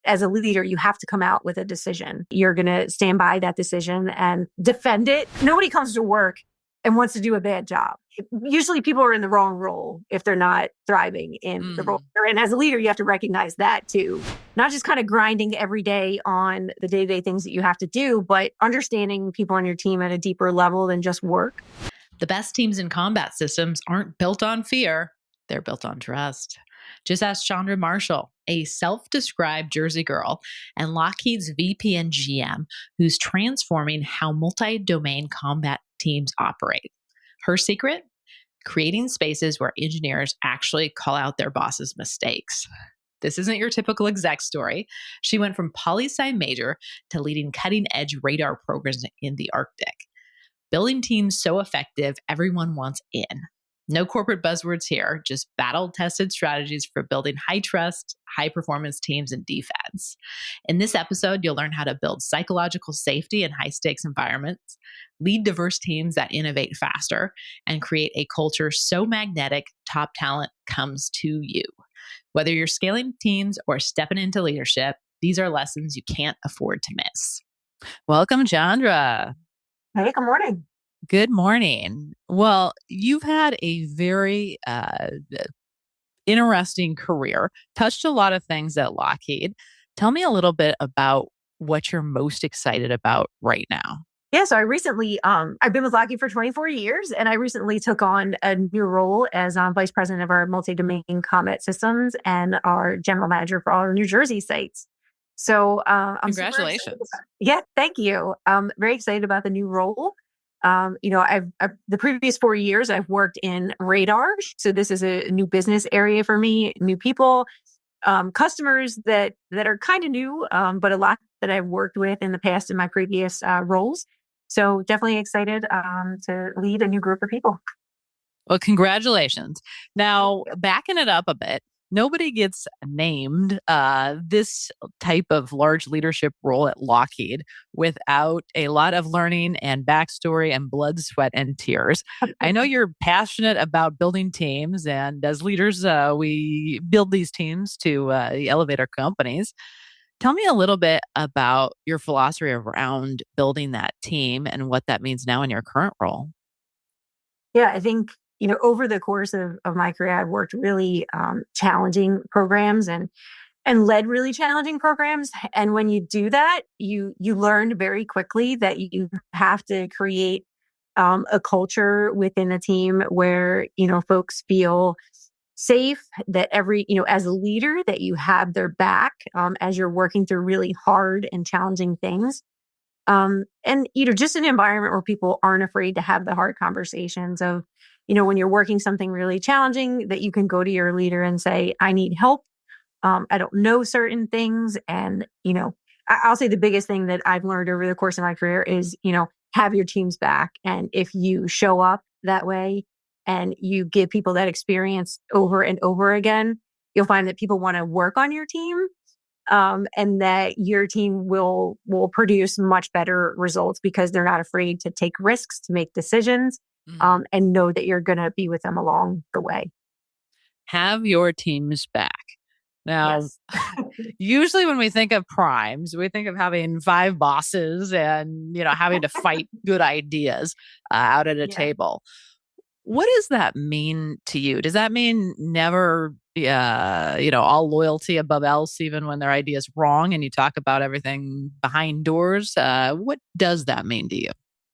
as a leader, you have to come out with a decision. You're going to stand by that decision and defend it. Nobody comes to work and wants to do a bad job. Usually people are in the wrong role if they're not thriving in the role. And as a leader, you have to recognize that too. Not just kind of grinding every day on the day-to-day things that you have to do, but understanding people on your team at a deeper level than just work. The best teams in combat systems aren't built on fear. They're built on trust. Just ask Chandra Marshall, a self-described Jersey girl and Lockheed's VP and GM, who's transforming how multi-domain combat teams operate. Her secret? Creating spaces where engineers actually call out their boss's mistakes. This isn't your typical exec story. She went from poli-sci major to leading cutting-edge radar programs in the Arctic. Building teams so effective, everyone wants in. No corporate buzzwords here, just battle-tested strategies for building high-trust, high-performance teams in defense. In this episode, you'll learn how to build psychological safety in high-stakes environments, lead diverse teams that innovate faster, and create a culture so magnetic, top talent comes to you. Whether you're scaling teams or stepping into leadership, these are lessons you can't afford to miss. Welcome, Chandra. Hey, good morning. Good morning. Well, you've had a very interesting career, touched a lot of things at Lockheed. Tell me a little bit about what you're most excited about right now. Yeah, so I recently, I've been with Lockheed for 24 years, and I recently took on a new role as Vice President of our multi-domain combat systems and our General Manager for all our New Jersey sites. So I'm Congratulations. Yeah, thank you. I'm very excited about the new role. I've the previous 4 years I've worked in radar. So this is a new business area for me, new people, customers that are kind of new, but a lot that I've worked with in the past in my previous roles. So definitely excited to lead a new group of people. Well, congratulations. Now, backing it up a bit, nobody gets named this type of large leadership role at Lockheed without a lot of learning and backstory and blood, sweat, and tears. I know you're passionate about building teams, and as leaders, we build these teams to elevate our companies. Tell me a little bit about your philosophy around building that team and what that means now in your current role. Yeah, I think over the course of my career, I've worked really challenging programs and led really challenging programs. And when you do that, you learn very quickly that you have to create a culture within a team where folks feel safe, that as a leader, that you have their back as you're working through really hard and challenging things. And just an environment where people aren't afraid to have the hard conversations of, when you're working something really challenging, that you can go to your leader and say, I need help. I don't know certain things. And, I'll say the biggest thing that I've learned over the course of my career is, have your team's back. And if you show up that way and you give people that experience over and over again, you'll find that people want to work on your team. And that your team will produce much better results because they're not afraid to take risks, to make decisions, and know that you're going to be with them along the way. Have your teams back. Now, Yes. Usually when we think of primes, we think of having 5 bosses and, having to fight good ideas out at a table. What does that mean to you? Does that mean never, all loyalty above else, even when their idea is wrong and you talk about everything behind doors? What does that mean to you?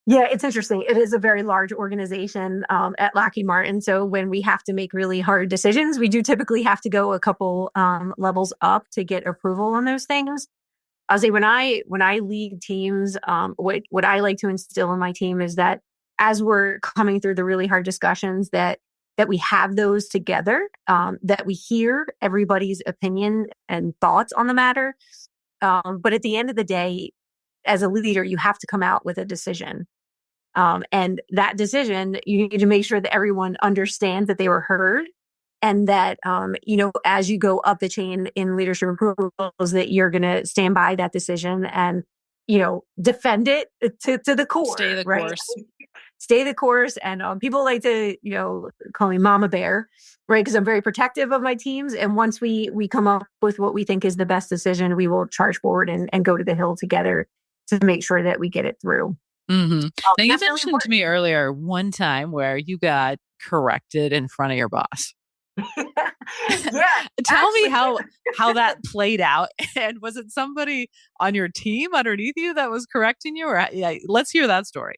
Yeah, it's interesting. It is a very large organization at Lockheed Martin. So when we have to make really hard decisions, we do typically have to go a couple levels up to get approval on those things. I'll say when I lead teams, what I like to instill in my team is that as we're coming through the really hard discussions, that we have those together, that we hear everybody's opinion and thoughts on the matter. But at the end of the day, as a leader, you have to come out with a decision. And that decision, you need to make sure that everyone understands that they were heard and that, as you go up the chain in leadership approvals, that you're going to stand by that decision and, defend it to the core, Stay the right? course. Stay the course. And people like to, call me Mama Bear, right? Because I'm very protective of my teams. And once we come up with what we think is the best decision, we will charge forward and go to the hill together to make sure that we get it through. Mm-hmm. Now, you That's really mentioned to me earlier one time where you got corrected in front of your boss. Yeah. Tell me how that played out. And was it somebody on your team underneath you that was correcting you? Or let's hear that story.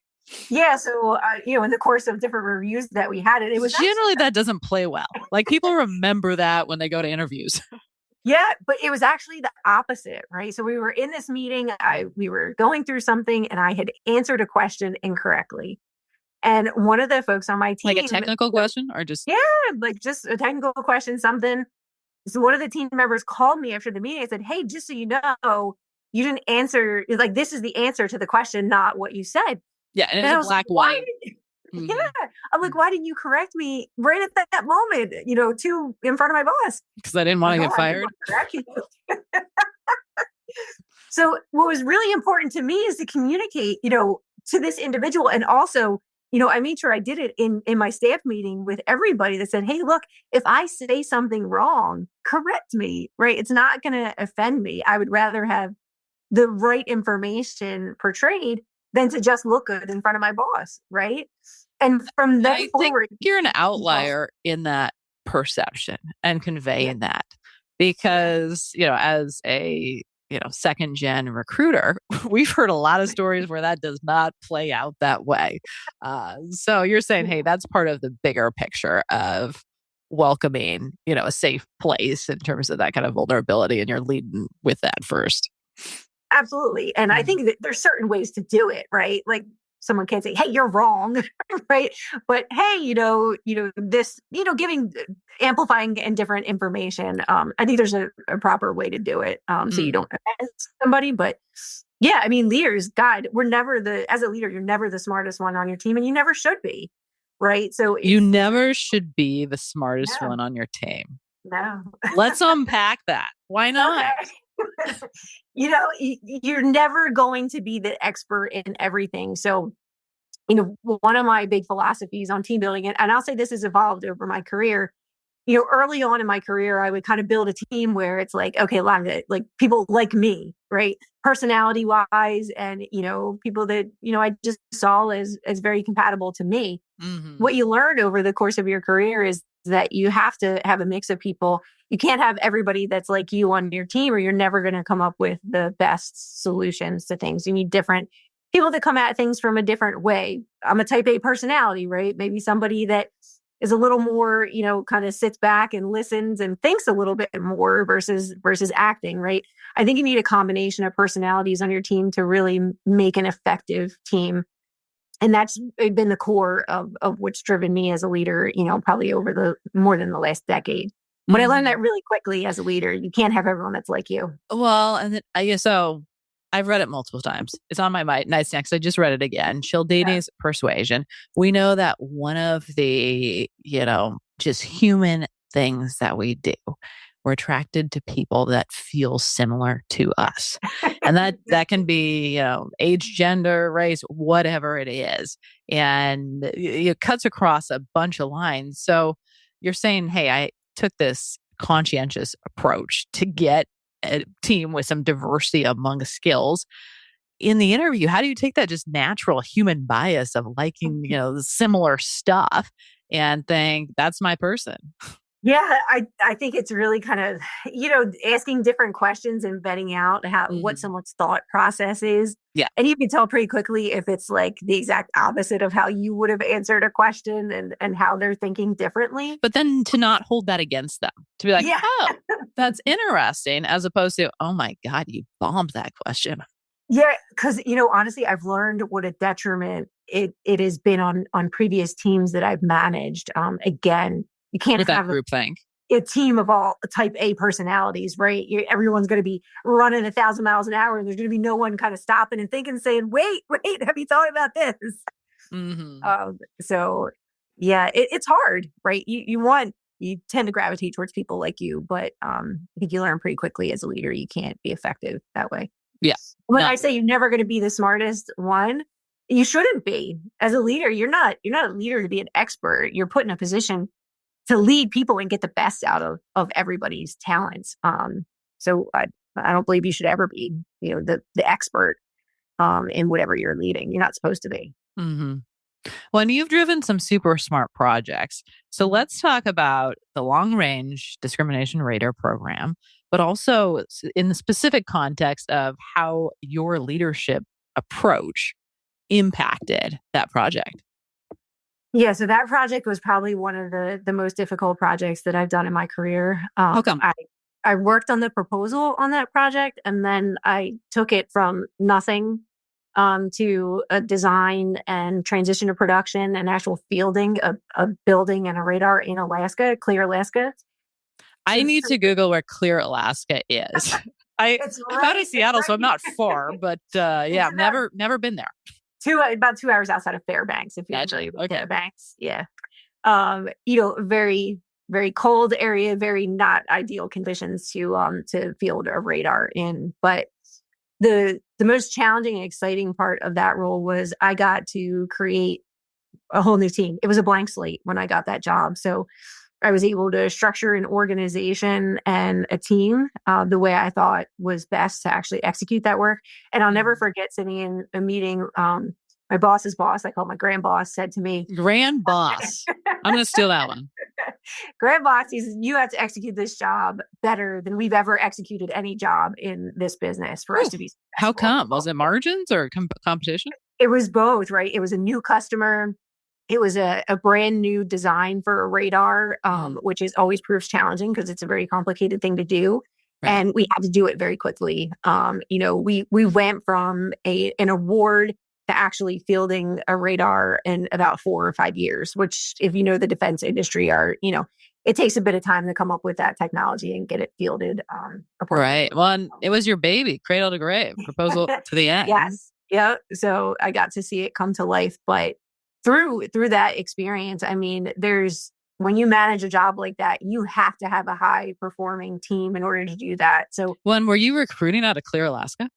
Yeah. So, in the course of different reviews that we had, it was generally that doesn't play well. Like people remember that when they go to interviews. Yeah, but it was actually the opposite, right? So we were in this meeting, we were going through something, and I had answered a question incorrectly. And one of the folks on my team, Like a technical question or just like just a technical question, something. So one of the team members called me after the meeting and said, "Hey, just so you know, you didn't answer. Like this is the answer to the question, not what you said." Yeah, and And I it's was black like, white. Mm-hmm. Yeah, I'm like, why didn't you correct me right at that moment? In front of my boss, because I didn't want to get fired. So what was really important to me is to communicate, to this individual. And also, I made sure I did it in my staff meeting with everybody that said, "Hey, look, if I say something wrong, correct me, right? It's not going to offend me. I would rather have the right information portrayed than to just look good in front of my boss." Right. And from And then I forward, think you're an outlier in that perception and conveying that because, as a, second gen recruiter, we've heard a lot of stories where that does not play out that way. So you're saying, hey, that's part of the bigger picture of welcoming, a safe place in terms of that kind of vulnerability. And you're leading with that first. Absolutely. And I think that there's certain ways to do it, right? Like someone can't say, "Hey, you're wrong," right? But hey, this, amplifying and different information. I think there's a proper way to do it. So you don't offend somebody. But yeah, I mean, leaders, God, as a leader, you're never the smartest one on your team, and you never should be. Right. So you never should be the smartest No. one on your team. No. Let's unpack that. Why not? Okay. You're never going to be the expert in everything. So, one of my big philosophies on team building, and I'll say this has evolved over my career. Early on in my career, I would kind of build a team where it's like, okay, a lot of it, like people like me, right? Personality wise, and, people that, I just saw as very compatible to me. Mm-hmm. What you learn over the course of your career is that you have to have a mix of people. You can't have everybody that's like you on your team, or you're never going to come up with the best solutions to things. You need different people that come at things from a different way. I'm a type A personality, right? Maybe somebody that is a little more, kind of sits back and listens and thinks a little bit more versus acting, right? I think you need a combination of personalities on your team to really make an effective team. And that's been the core of what's driven me as a leader, probably over more than the last decade. But I learned that really quickly as a leader. You can't have everyone that's like you. Well, and then so I've read it multiple times. It's on my nightstand because I just read it again. Cialdini's Persuasion. We know that one of the, just human things that we do, we're attracted to people that feel similar to us. And that can be, age, gender, race, whatever it is. And it cuts across a bunch of lines. So you're saying, hey, I took this conscientious approach to get a team with some diversity among skills. In the interview, how do you take that just natural human bias of liking, similar stuff and think that's my person? Yeah, I think it's really kind of, asking different questions and vetting out what someone's thought process is. Yeah. And you can tell pretty quickly if it's like the exact opposite of how you would have answered a question and how they're thinking differently. But then to not hold that against them, to be like, oh, that's interesting, as opposed to, oh my God, you bombed that question. Yeah, because, honestly, I've learned what a detriment it has been on previous teams that I've managed. Again, you can't With have that group thing. A team of all type A personalities, right? Everyone's going to be running 1,000 miles an hour, and there's going to be no one kind of stopping and thinking, saying, wait, have you thought about this? So yeah, it's hard, right? You tend to gravitate towards people like you, but I think you learn pretty quickly as a leader, you can't be effective that way. Yeah. When I say you're never going to be the smartest one, you shouldn't be. As a leader, you're not a leader to be an expert. You're put in a position to lead people and get the best out of everybody's talents. So I don't believe you should ever be, the expert in whatever you're leading. You're not supposed to be. Mm-hmm. Well, and you've driven some super smart projects. So let's talk about the long range discrimination radar program, but also in the specific context of how your leadership approach impacted that project. Yeah, so that project was probably one of the most difficult projects that I've done in my career. How come? I worked on the proposal on that project, and then I took it from nothing to a design and transition to production and actual fielding a building and a radar in Alaska, Clear Alaska. I need to Google where Clear Alaska is. I'm out of Seattle, so I'm not far, but yeah, I've never been there. About 2 hours outside of Fairbanks, if you're familiar with Fairbanks. Yeah. Very, very cold area, very not ideal conditions to field a radar in. But the most challenging and exciting part of that role was I got to create a whole new team. It was a blank slate when I got that job. So I was able to structure an organization and a team the way I thought was best to actually execute that work. And I'll never forget sitting in a meeting. My boss's boss, I call my grand boss, said to me, "Grand boss." I'm going to steal that one. Grand boss, he says, "You have to execute this job better than we've ever executed any job in this business for us to be successful." How come? Was it margins or competition? It was both, right? It was a new customer. It was a brand new design for a radar, which is always proves challenging because it's a very complicated thing to do. Right. And we had to do it very quickly. We went from an award to actually fielding a radar in about 4 or 5 years, which, if you know the defense industry, it takes a bit of time to come up with that technology and get it fielded. Right. Well, and it was your baby, cradle to grave, proposal to the end. Yes. Yeah. So I got to see it come to life. But through that experience, I mean, when you manage a job like that, you have to have a high performing team in order to do that. So, were you recruiting out of Clear Alaska?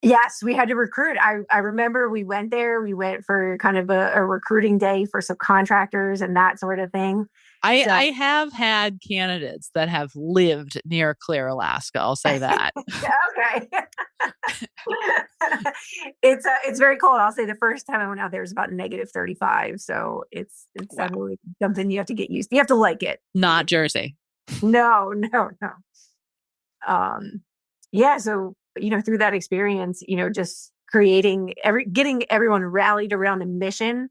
Yes, we had to recruit. I remember we went there. We went for kind of a recruiting day for subcontractors and that sort of thing. I have had candidates that have lived near Clear Alaska. I'll say that. Okay. It's very cold. I'll say the first time I went out there was about -35. So it's definitely something you have to get used to. You have to like it. Not Jersey. No. Yeah. So, through that experience, just getting everyone rallied around a mission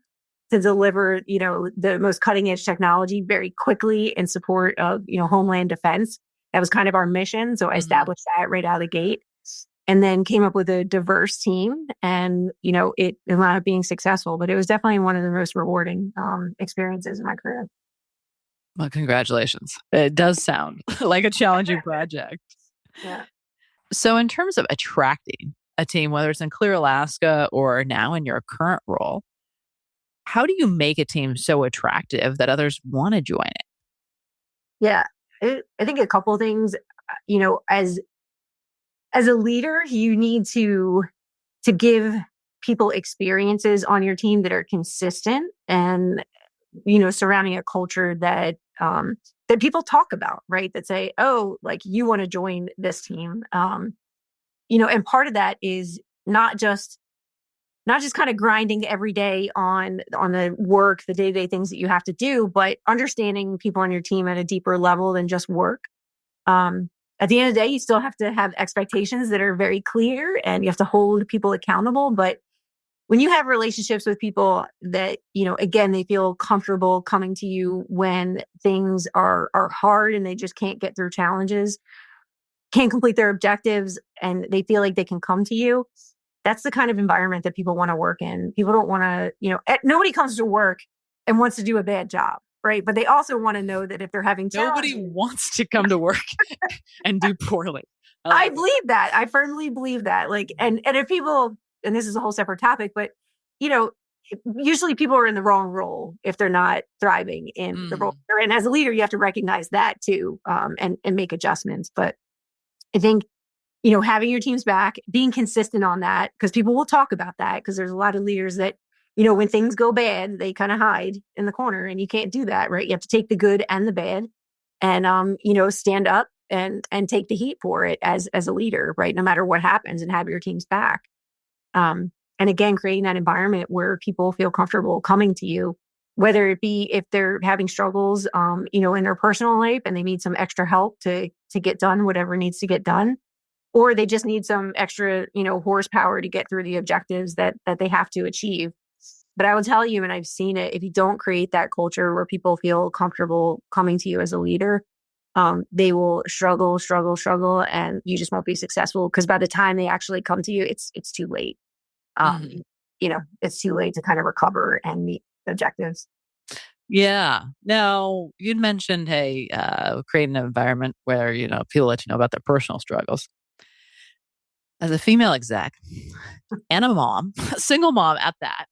to deliver, the most cutting edge technology very quickly in support of, homeland defense. That was kind of our mission. So I established that right out of the gate and then came up with a diverse team and, it wound up being successful, but it was definitely one of the most rewarding experiences in my career. Well, congratulations. It does sound like a challenging project. Yeah. So in terms of attracting a team, whether it's in Clear Alaska or now in your current role, how do you make a team so attractive that others want to join it? Yeah, I think a couple of things, as a leader, you need to give people experiences on your team that are consistent and, surrounding a culture that people talk about, right? That say, oh, like you want to join this team. And part of that is not just kind of grinding every day on the work, the day-to-day things that you have to do, but understanding people on your team at a deeper level than just work. At the end of the day, you still have to have expectations that are very clear and you have to hold people accountable. But when you have relationships with people that, again, they feel comfortable coming to you when things are hard and they just can't get through challenges, can't complete their objectives, and they feel like they can come to you, that's the kind of environment that people want to work in. People don't want to, nobody comes to work and wants to do a bad job, right? But they also want to know that if they're having challenges, nobody wants to come to work and do poorly. I believe that. I firmly believe that. And if people, and this is a whole separate topic, but usually people are in the wrong role if they're not thriving in the role they're in. As a leader, you have to recognize that too, and make adjustments. But I think having your teams back, being consistent on that, because people will talk about that, because there's a lot of leaders that, when things go bad, they kind of hide in the corner, and you can't do that, right? You have to take the good and the bad and, stand up and take the heat for it as a leader, right? No matter what happens, and have your teams back. And again, creating that environment where people feel comfortable coming to you, whether it be if they're having struggles, in their personal life and they need some extra help to get done whatever needs to get done, or they just need some extra, horsepower to get through the objectives that they have to achieve. But I will tell you, and I've seen it, if you don't create that culture where people feel comfortable coming to you as a leader, they will struggle, and you just won't be successful, because by the time they actually come to you, it's too late. It's too late to kind of recover and meet objectives. Yeah. Now, you'd mentioned, hey, creating an environment where, people let you know about their personal struggles. As a female exec and a mom, a single mom at that,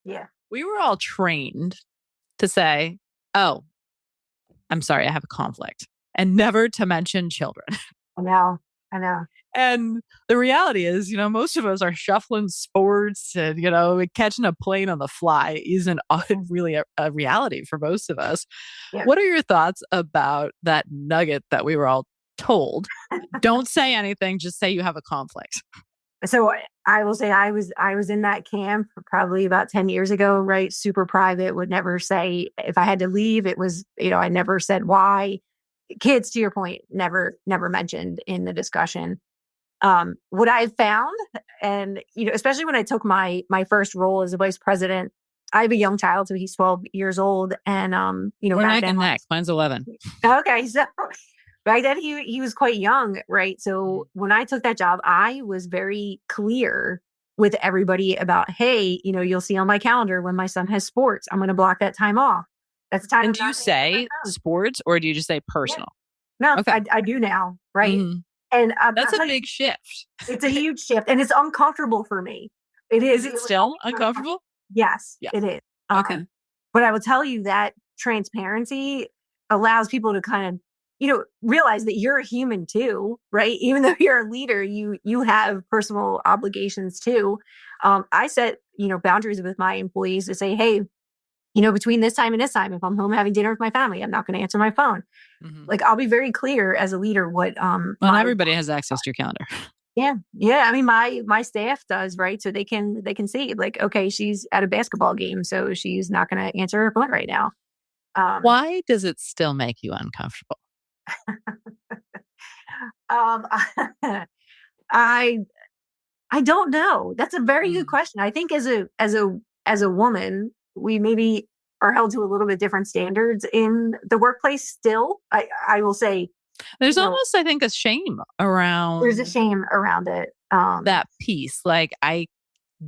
yeah, we were all trained to say, oh, I'm sorry, I have a conflict, and never to mention children. I know. And the reality is, most of us are shuffling sports and, catching a plane on the fly isn't really a reality for most of us. Yeah. What are your thoughts about that nugget that we were all told? Don't say anything, just say you have a conflict. So I will say I was in that camp probably about 10 years ago, right? Super private, would never say if I had to leave. It was, I never said why. Kids, to your point, never mentioned in the discussion. What I found, and especially when I took my first role as a vice president, I have a young child, so he's 12 years old, and we're neck and neck. Mine's 11. Okay, so back then he was quite young, right? So when I took that job, I was very clear with everybody about, hey, you'll see on my calendar when my son has sports, I'm going to block that time off. That's the time. And do you say sports, or do you just say personal? Yeah. No, okay. I do now, right? Mm-hmm. And that's a big shift. It's a huge shift, and it's uncomfortable for me. It is. Is it still uncomfortable? Yes, yeah. It is. Okay. But I will tell you that transparency allows people to kind of, realize that you're a human too, right? Even though you're a leader, you have personal obligations too. I set, boundaries with my employees to say, hey, between this time and this time, if I'm home having dinner with my family, I'm not going to answer my phone. Mm-hmm. Like, I'll be very clear as a leader what. Well, everybody has access to your calendar. Yeah. I mean, my staff does, right? So they can see, like, okay, she's at a basketball game, so she's not going to answer her phone right now. Why does it still make you uncomfortable? I don't know. That's a very good question. I think as a woman, we maybe are held to a little bit different standards in the workplace still. I will say there's almost, I think, a shame around. There's a shame around it. That piece. Like, I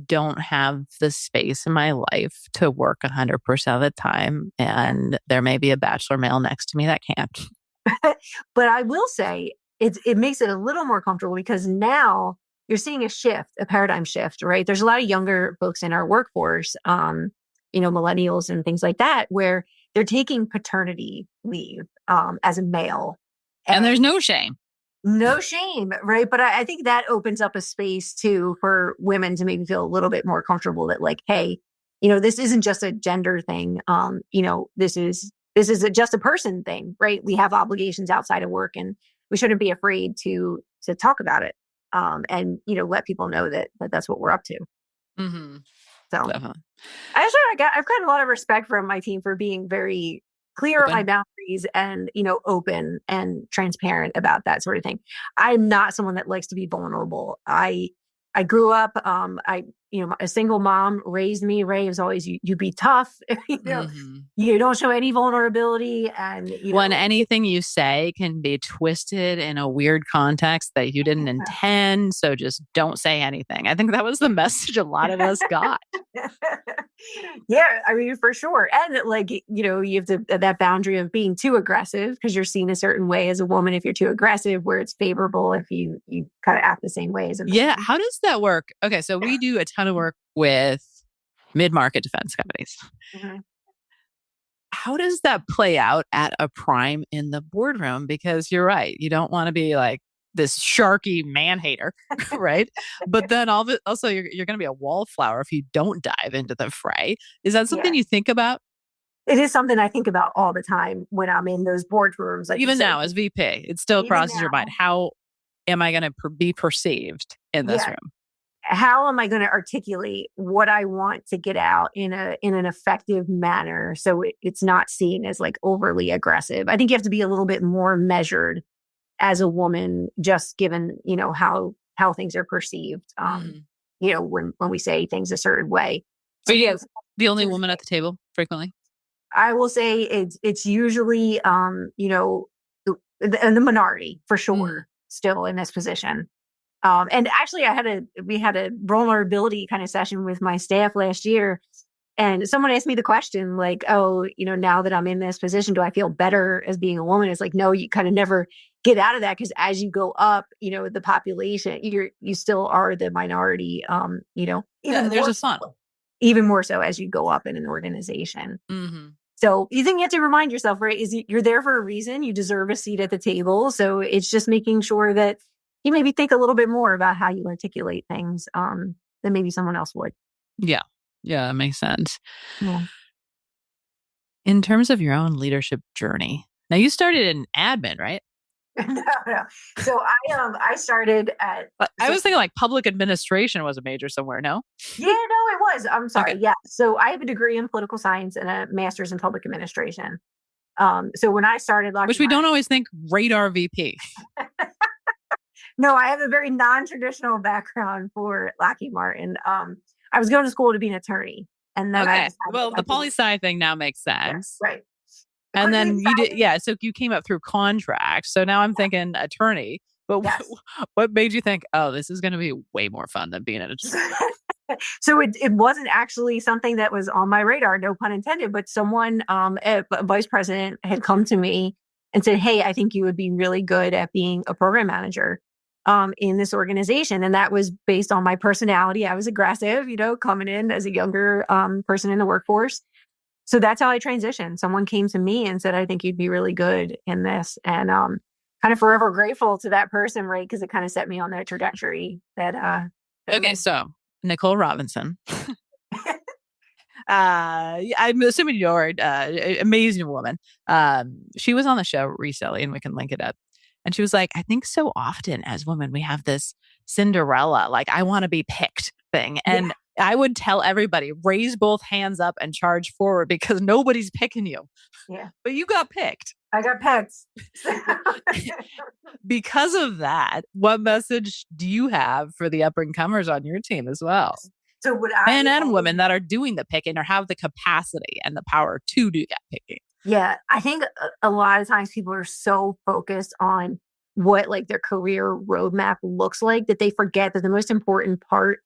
don't have the space in my life to work 100% of the time. And there may be a bachelor male next to me that can't. But I will say it makes it a little more comfortable, because now you're seeing a paradigm shift, right? There's a lot of younger folks in our workforce, millennials and things like that, where they're taking paternity leave as a male. And there's no shame. No shame, right? But I think that opens up a space too for women to maybe feel a little bit more comfortable that, like, hey, this isn't just a gender thing. This is just a person thing, right? We have obligations outside of work, and we shouldn't be afraid to talk about it. And let people know that that's what we're up to. Mm-hmm. So definitely. I've got a lot of respect from my team for being very clear on my boundaries and, open and transparent about that sort of thing. I'm not someone that likes to be vulnerable. I grew up, a single mom raised me. Ray was always, you be tough, you don't show any vulnerability. And when anything you say can be twisted in a weird context that you didn't intend. So just don't say anything. I think that was the message a lot of us got. Yeah, I mean, for sure. And you have that boundary of being too aggressive, because you're seen a certain way as a woman if you're too aggressive, where it's favorable if you kind of act the same way as a man. Yeah. How does that work? Okay. So we do a ton of work with mid-market defense companies. Mm-hmm. How does that play out at a prime in the boardroom? Because you're right. You don't want to be like this sharky man hater, right? But then also you're going to be a wallflower if you don't dive into the fray. Is that something Yeah. you think about? It is something I think about all the time when I'm in those boardrooms. Like you Even said, now as VP, it still even crosses your mind. now, How am I going to be perceived in this yeah. room? How am I going to articulate what I want to get out in an effective manner so it's not seen as like overly aggressive? I think you have to be a little bit more measured as a woman, just given, how things are perceived. When we say things a certain way. Are So you yes, the only woman at the table frequently? I will say it's usually the minority for sure still in this position. And actually we had a vulnerability kind of session with my staff last year. And someone asked me the question like, oh, now that I'm in this position, do I feel better as being a woman? It's like, no, you kind of never get out of that because as you go up, the population, you still are the minority, There's a fun. Even more so as you go up in an organization. Mm-hmm. So you think you have to remind yourself, right? You're there for a reason. You deserve a seat at the table. So it's just making sure that you maybe think a little bit more about how you articulate things than maybe someone else would. Yeah. Yeah, that makes sense. Yeah. In terms of your own leadership journey, now you started in admin, right? No. So I started at. I was thinking like public administration was a major somewhere. No. Yeah, no, it was. I'm sorry. Okay. Yeah. So I have a degree in political science and a master's in public administration. So when I started Lockheed Which we Martin, don't always think radar VP. No, I have a very non-traditional background for Lockheed Martin. I was going to school to be an attorney, and then Okay. Well, the poli-sci thing now makes sense. Yeah, right. And then you did, yeah. So you came up through contract. So now I'm thinking attorney. But Yes. what made you think, oh, this is going to be way more fun than being an attorney? So it wasn't actually something that was on my radar, no pun intended. But someone, a vice president, had come to me and said, "Hey, I think you would be really good at being a program manager in this organization." And that was based on my personality. I was aggressive, coming in as a younger person in the workforce. So that's how I transitioned. Someone came to me and said, "I think you'd be really good in this." And kind of forever grateful to that person, right? Because it kind of set me on that trajectory that. Okay, so Nicole Robinson. I'm assuming you're an amazing woman. She was on the show recently, and we can link it up. And she was like, I think so often as women, we have this Cinderella, like, I want to be picked thing. And I would tell everybody, raise both hands up and charge forward because nobody's picking you. Yeah. But you got picked. I got picked. Because of that, what message do you have for the up and comers on your team as well? So would Men and women that are doing the picking or have the capacity and the power to do that picking. Yeah, I think a lot of times people are so focused on what like their career roadmap looks like that they forget that the most important part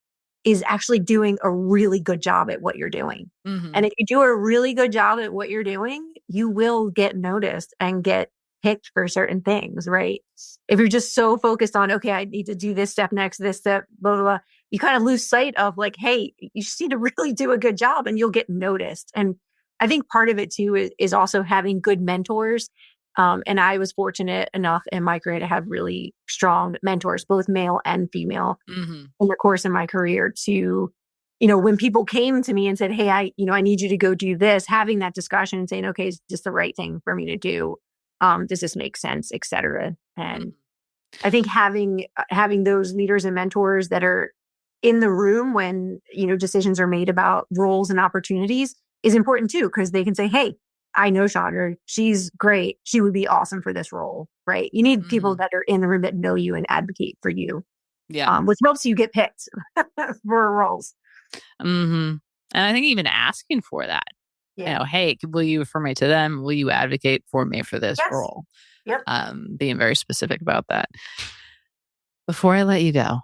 is actually doing a really good job at what you're doing. Mm-hmm. And if you do a really good job at what you're doing, you will get noticed and get picked for certain things, right? If you're just so focused on, okay, I need to do this step next, this step, blah, blah, blah, you kind of lose sight of like, hey, you just need to really do a good job and you'll get noticed. And I think part of it too is also having good mentors. And I was fortunate enough in my career to have really strong mentors, both male and female, in the course of my career to, when people came to me and said, hey, I need you to go do this, having that discussion and saying, okay, is this the right thing for me to do? Does this make sense, et cetera? And I think having those leaders and mentors that are in the room when, decisions are made about roles and opportunities is important too, because they can say, hey, I know Chandra, she's great. She would be awesome for this role, right? You need people that are in the room that know you and advocate for you. Yeah. Which helps you get picked for roles. And I think even asking for that, hey, will you refer me to them? Will you advocate for me for this role? Yep. Being very specific about that. Before I let you go,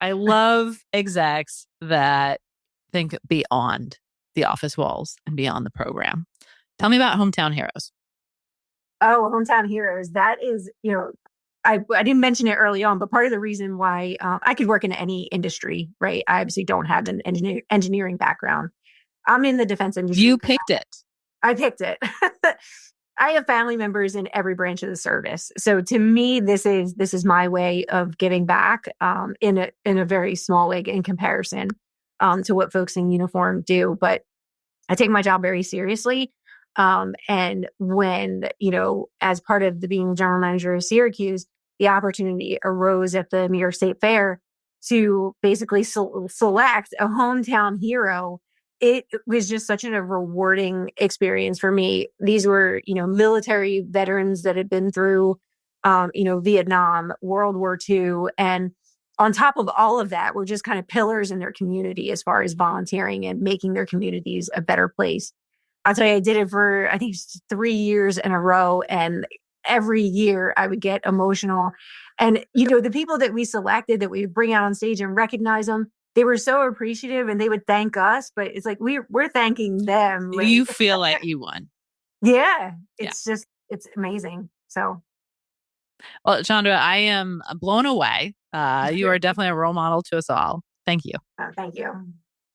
I love execs that think beyond the office walls and beyond the program. Tell me about Hometown Heroes. Oh, Hometown Heroes. That is, I didn't mention it early on, but part of the reason why I could work in any industry, right? I obviously don't have an engineering background. I'm in the defense industry. You picked it. I picked it. I have family members in every branch of the service. So to me, this is my way of giving back, in a very small way in comparison, to what folks in uniform do. But I take my job very seriously. And when, as part of the being general manager of Syracuse, the opportunity arose at the New York State Fair to basically select a hometown hero. It was just such a rewarding experience for me. These were, military veterans that had been through, Vietnam, World War II. And on top of all of that, were just kind of pillars in their community as far as volunteering and making their communities a better place. I'll tell you, I did it for, I think, 3 years in a row. And every year I would get emotional. And, the people that we selected that we would bring out on stage and recognize them, they were so appreciative and they would thank us. But it's like, we're thanking them. You feel like you won. Yeah. It's just, it's amazing. So. Well, Chandra, I am blown away. You are definitely a role model to us all. Thank you. Thank you.